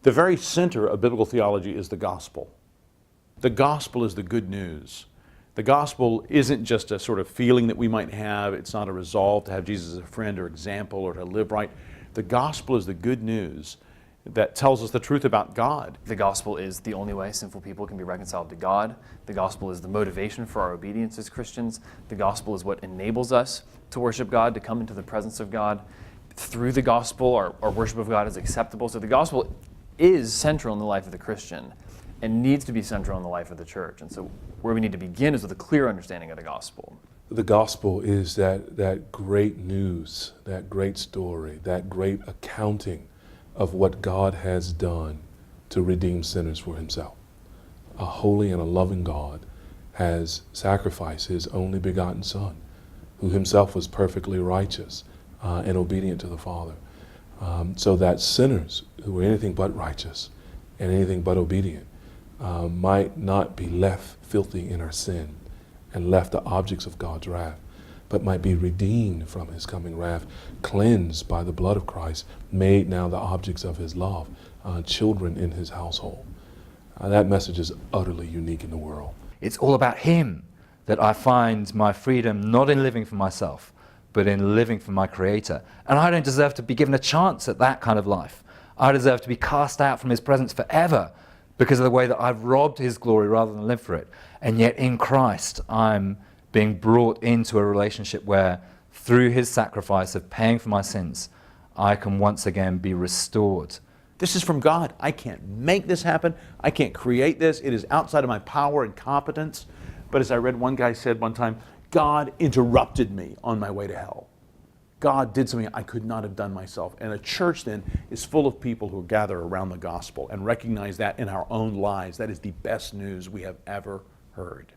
The very center of biblical theology is the gospel. The gospel is the good news. The gospel isn't just a sort of feeling that we might have. It's not a resolve to have Jesus as a friend or example or to live right. The gospel is the good news that tells us the truth about God. The gospel is the only way sinful people can be reconciled to God. The gospel is the motivation for our obedience as Christians. The gospel is what enables us to worship God, to come into the presence of God. Through the gospel, our worship of God is acceptable. So the gospel is central in the life of the Christian and needs to be central in the life of the church. And so where we need to begin is with a clear understanding of the gospel. The gospel is that great news, that great story, that great accounting of what God has done to redeem sinners for himself. A holy and a loving God has sacrificed his only begotten Son, who himself was perfectly righteous and obedient to the Father, so that sinners who were anything but righteous and anything but obedient might not be left filthy in our sin and left the objects of God's wrath, but might be redeemed from his coming wrath, cleansed by the blood of Christ, made now the objects of his love, children in his household. That message is utterly unique in the world. It's all about him that I find my freedom, not in living for myself, but in living for my Creator. And I don't deserve to be given a chance at that kind of life. I deserve to be cast out from his presence forever because of the way that I've robbed his glory rather than lived for it. And yet in Christ, I'm being brought into a relationship where through his sacrifice of paying for my sins, I can once again be restored. This is from God. I can't make this happen. I can't create this. It is outside of my power and competence. But as I read, one guy said one time, God interrupted me on my way to hell. God did something I could not have done myself. And a church then is full of people who gather around the gospel and recognize that in our own lives. That is the best news we have ever heard.